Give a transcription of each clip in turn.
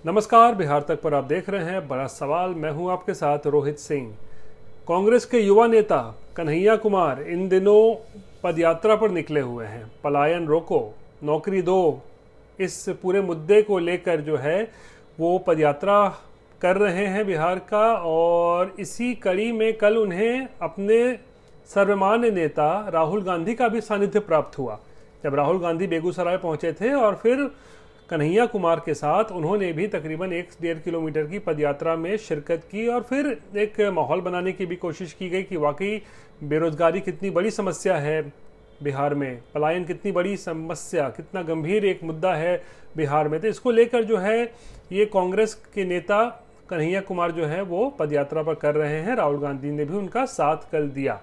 नमस्कार, बिहार तक पर आप देख रहे हैं बड़ा सवाल। मैं हूं आपके साथ रोहित सिंह। कांग्रेस के युवा नेता कन्हैया कुमार इन दिनों पदयात्रा पर निकले हुए हैं। पलायन रोको, नौकरी दो, इस पूरे मुद्दे को लेकर जो है वो पदयात्रा कर रहे हैं बिहार का। और इसी कड़ी में कल उन्हें अपने सर्वमान्य नेता राहुल गांधी का भी सानिध्य प्राप्त हुआ। जब राहुल गांधी बेगूसराय पहुंचे थे और फिर कन्हैया कुमार के साथ उन्होंने भी तकरीबन 1-1.5 किलोमीटर की पदयात्रा में शिरकत की और फिर एक माहौल बनाने की भी कोशिश की गई कि वाकई बेरोजगारी कितनी बड़ी समस्या है बिहार में, पलायन कितनी बड़ी समस्या, कितना गंभीर एक मुद्दा है बिहार में। तो इसको लेकर जो है ये कांग्रेस के नेता कन्हैया कुमार जो है वो पदयात्रा पर कर रहे हैं। राहुल गांधी ने भी उनका साथ कल दिया।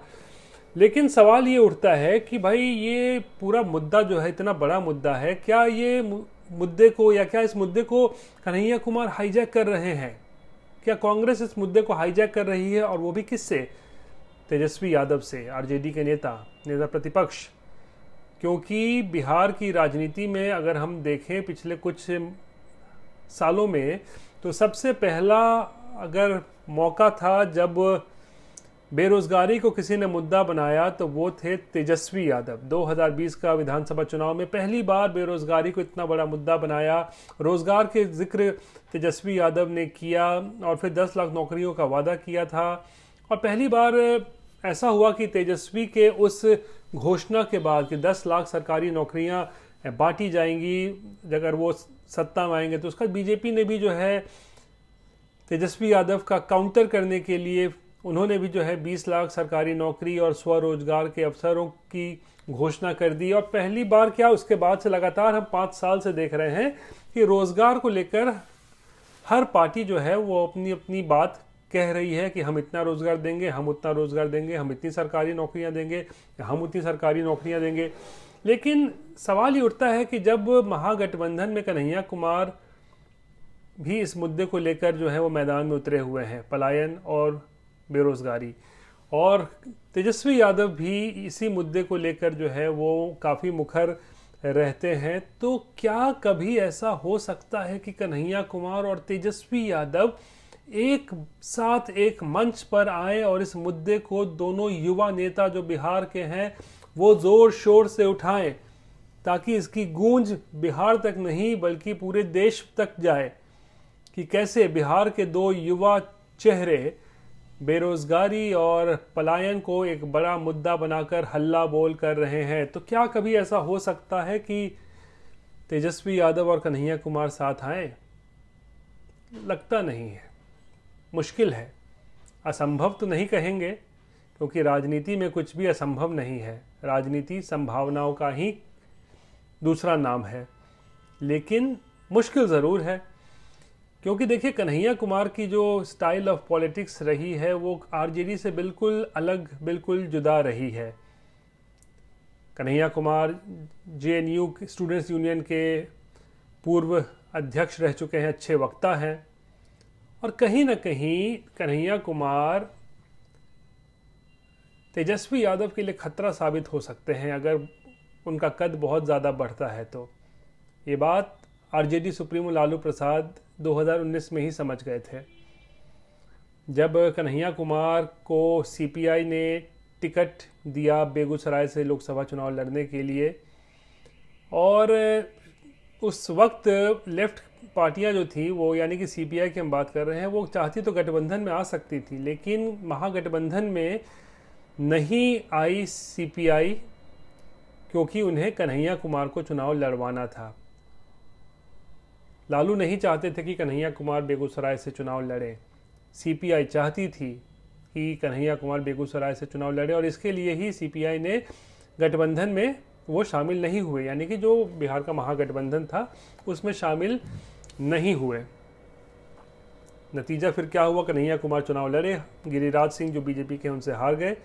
लेकिन सवाल ये उठता है कि भाई ये पूरा मुद्दा जो है इतना बड़ा मुद्दा है, क्या ये मुद्दे को या क्या इस मुद्दे को कन्हैया कुमार हाईजैक कर रहे हैं? क्या कांग्रेस इस मुद्दे को हाईजैक कर रही है, और वो भी किससे? तेजस्वी यादव से, आरजेडी के नेता प्रतिपक्ष। क्योंकि बिहार की राजनीति में अगर हम देखें पिछले कुछ सालों में, तो सबसे पहला अगर मौका था जब बेरोजगारी को किसी ने मुद्दा बनाया तो वो थे तेजस्वी यादव। 2020 का विधानसभा चुनाव में पहली बार बेरोजगारी को इतना बड़ा मुद्दा बनाया। रोजगार के जिक्र तेजस्वी यादव ने किया और फिर 10 लाख नौकरियों का वादा किया था। और पहली बार ऐसा हुआ कि तेजस्वी के उस घोषणा के बाद कि 10 लाख सरकारी नौकरियां बांटी जाएंगी अगर वो सत्ता में आएंगे, तो उसका बीजेपी ने भी जो है तेजस्वी यादव का काउंटर करने के लिए उन्होंने भी जो है 20 लाख सरकारी नौकरी और स्वरोजगार के अवसरों की घोषणा कर दी। और पहली बार क्या, उसके बाद से लगातार हम 5 साल से देख रहे हैं कि रोजगार को लेकर हर पार्टी जो है वो अपनी अपनी बात कह रही है कि हम इतना रोजगार देंगे, हम उतना रोजगार देंगे, हम इतनी सरकारी नौकरियां देंगे, हम उतनी सरकारी नौकरियां देंगे। लेकिन सवाल ये उठता है कि जब महागठबंधन में कन्हैया कुमार भी इस मुद्दे को लेकर जो है वो मैदान में उतरे हुए हैं, पलायन और बेरोजगारी, और तेजस्वी यादव भी इसी मुद्दे को लेकर जो है वो काफ़ी मुखर रहते हैं, तो क्या कभी ऐसा हो सकता है कि कन्हैया कुमार और तेजस्वी यादव एक साथ एक मंच पर आए और इस मुद्दे को दोनों युवा नेता जो बिहार के हैं वो जोर शोर से उठाएं, ताकि इसकी गूंज बिहार तक नहीं बल्कि पूरे देश तक जाए कि कैसे बिहार के दो युवा चेहरे बेरोजगारी और पलायन को एक बड़ा मुद्दा बनाकर हल्ला बोल कर रहे हैं। तो क्या कभी ऐसा हो सकता है कि तेजस्वी यादव और कन्हैया कुमार साथ आए? लगता नहीं है, मुश्किल है। असंभव तो नहीं कहेंगे, क्योंकि राजनीति में कुछ भी असंभव नहीं है। राजनीति संभावनाओं का ही दूसरा नाम है। लेकिन मुश्किल ज़रूर है, क्योंकि देखिए कन्हैया कुमार की जो स्टाइल ऑफ पॉलिटिक्स रही है वो आरजेडी से बिल्कुल अलग, बिल्कुल जुदा रही है। Kanhaiya Kumar JNU students union के पूर्व अध्यक्ष रह चुके हैं, अच्छे वक्ता हैं, और कहीं ना कहीं कन्हैया कुमार तेजस्वी यादव के लिए खतरा साबित हो सकते हैं अगर उनका कद बहुत ज़्यादा बढ़ता है। तो ये बात आरजेडी सुप्रीमो लालू प्रसाद 2019 में ही समझ गए थे, जब कन्हैया कुमार को सीपीआई ने टिकट दिया बेगूसराय से लोकसभा चुनाव लड़ने के लिए। और उस वक्त लेफ्ट पार्टियां जो थी वो, यानी कि सीपीआई की हम बात कर रहे हैं, वो चाहती तो गठबंधन में आ सकती थी, लेकिन महागठबंधन में नहीं आई सीपीआई, क्योंकि उन्हें कन्हैया कुमार को चुनाव लड़वाना था। लालू नहीं चाहते थे कि कन्हैया कुमार बेगूसराय से चुनाव लड़े, सीपीआई चाहती थी कि कन्हैया कुमार बेगूसराय से चुनाव लड़े, और इसके लिए ही सीपीआई ने गठबंधन में वो शामिल नहीं हुए, यानी कि जो बिहार का महागठबंधन था उसमें शामिल नहीं हुए। नतीजा फिर क्या हुआ, कन्हैया कुमार चुनाव लड़े, गिरिराज सिंह जो बीजेपी के उनसे हार गए।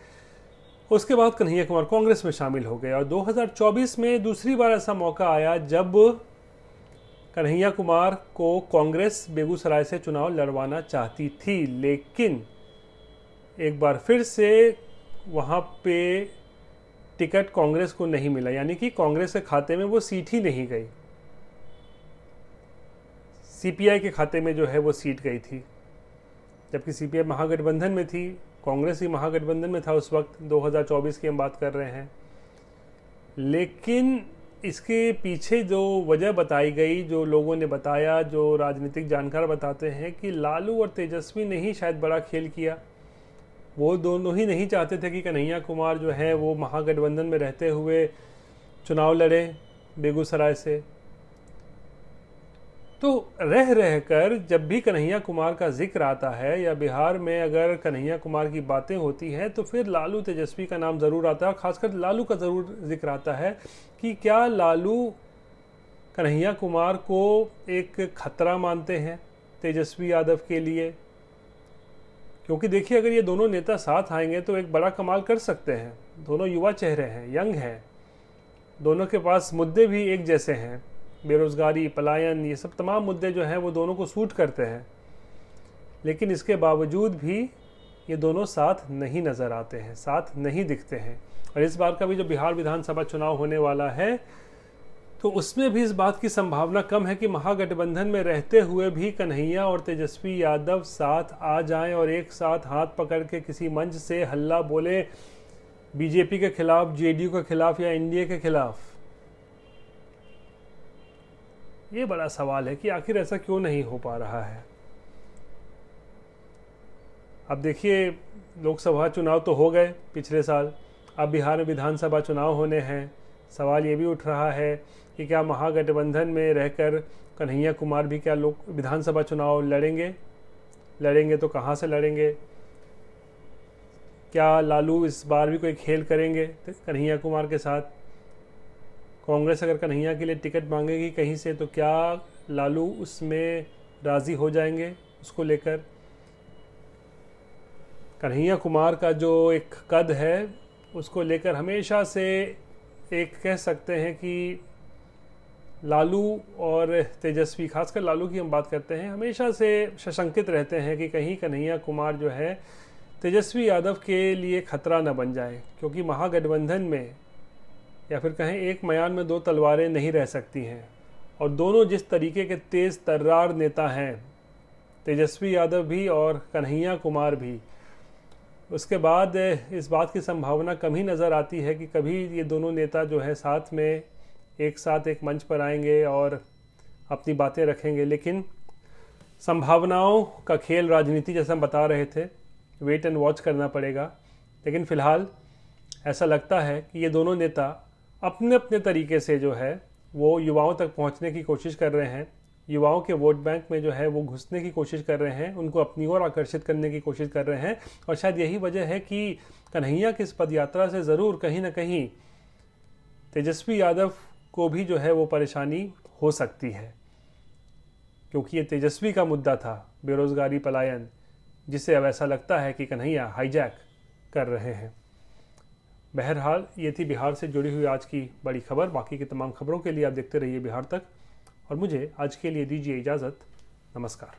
उसके बाद कन्हैया कुमार कांग्रेस में शामिल हो गए, और 2024 में दूसरी बार ऐसा मौका आया जब कन्हैया कुमार को कांग्रेस बेगूसराय से चुनाव लड़वाना चाहती थी, लेकिन एक बार फिर से वहाँ पे टिकट कांग्रेस को नहीं मिला, यानी कि कांग्रेस के खाते में वो सीट ही नहीं गई। सीपीआई के खाते में जो है वो सीट गई थी, जबकि सीपीआई महागठबंधन में थी, कांग्रेस ही महागठबंधन में था उस वक्त, 2024 की हम बात कर रहे हैं। लेकिन इसके पीछे जो वजह बताई गई, जो लोगों ने बताया, जो राजनीतिक जानकार बताते हैं कि लालू और तेजस्वी ने ही शायद बड़ा खेल किया। वो दोनों ही नहीं चाहते थे कि कन्हैया कुमार जो है वो महागठबंधन में रहते हुए चुनाव लड़े बेगूसराय से। तो रह रहकर जब भी कन्हैया कुमार का जिक्र आता है या बिहार में अगर कन्हैया कुमार की बातें होती हैं तो फिर लालू तेजस्वी का नाम ज़रूर आता है, और ख़ासकर लालू का ज़रूर जिक्र आता है कि क्या लालू कन्हैया कुमार को एक खतरा मानते हैं तेजस्वी यादव के लिए। क्योंकि देखिए, अगर ये दोनों नेता साथ आएंगे तो एक बड़ा कमाल कर सकते हैं। दोनों युवा चेहरे हैं, यंग हैं, दोनों के पास मुद्दे भी एक जैसे हैं, बेरोजगारी, पलायन, ये सब तमाम मुद्दे जो हैं वो दोनों को सूट करते हैं। लेकिन इसके बावजूद भी ये दोनों साथ नहीं नज़र आते हैं, साथ नहीं दिखते हैं। और इस बार का भी जो बिहार विधानसभा चुनाव होने वाला है तो उसमें भी इस बात की संभावना कम है कि महागठबंधन में रहते हुए भी कन्हैया और तेजस्वी यादव साथ आ जाएं और एक साथ हाथ पकड़ के किसी मंच से हल्ला बोले बीजेपी के खिलाफ, जेडीयू के खिलाफ या एनडीए के खिलाफ। ये बड़ा सवाल है कि आखिर ऐसा क्यों नहीं हो पा रहा है। अब देखिए, लोकसभा चुनाव तो हो गए पिछले साल, अब बिहार में विधानसभा चुनाव होने हैं। सवाल ये भी उठ रहा है कि क्या महागठबंधन में रहकर कन्हैया कुमार भी क्या लोग विधानसभा चुनाव लड़ेंगे तो कहाँ से लड़ेंगे। क्या लालू इस बार भी कोई खेल करेंगे कन्हैया कुमार के साथ। कांग्रेस अगर कन्हैया के लिए टिकट मांगेगी कहीं से तो क्या लालू उसमें राज़ी हो जाएंगे उसको लेकर। कन्हैया कुमार का जो एक कद है उसको लेकर हमेशा से एक कह सकते हैं कि लालू और तेजस्वी, खासकर लालू की हम बात करते हैं, हमेशा से सशंकित रहते हैं कि कहीं कन्हैया कुमार जो है तेजस्वी यादव के लिए खतरा न बन जाए। क्योंकि महागठबंधन में या फिर कहें एक मयान में दो तलवारें नहीं रह सकती हैं, और दोनों जिस तरीके के तेज़ तर्रार नेता हैं, तेजस्वी यादव भी और कन्हैया कुमार भी, उसके बाद इस बात की संभावना कम ही नज़र आती है कि कभी ये दोनों नेता जो है साथ में एक साथ एक मंच पर आएंगे और अपनी बातें रखेंगे। लेकिन संभावनाओं का खेल राजनीति, जैसे हम बता रहे थे, वेट एंड वॉच करना पड़ेगा। लेकिन फ़िलहाल ऐसा लगता है कि ये दोनों नेता अपने अपने तरीके से जो है वो युवाओं तक पहुंचने की कोशिश कर रहे हैं, युवाओं के वोट बैंक में जो है वो घुसने की कोशिश कर रहे हैं, उनको अपनी ओर आकर्षित करने की कोशिश कर रहे हैं। और शायद यही वजह है कि कन्हैया की इस पदयात्रा से ज़रूर कहीं ना कहीं तेजस्वी यादव को भी जो है वो परेशानी हो सकती है, क्योंकि ये तेजस्वी का मुद्दा था, बेरोज़गारी, पलायन, जिसे अब ऐसा लगता है कि कन्हैया हाईजैक कर रहे हैं। बहरहाल ये थी बिहार से जुड़ी हुई आज की बड़ी खबर। बाकी की तमाम खबरों के लिए आप देखते रहिए बिहार तक, और मुझे आज के लिए दीजिए इजाज़त। नमस्कार।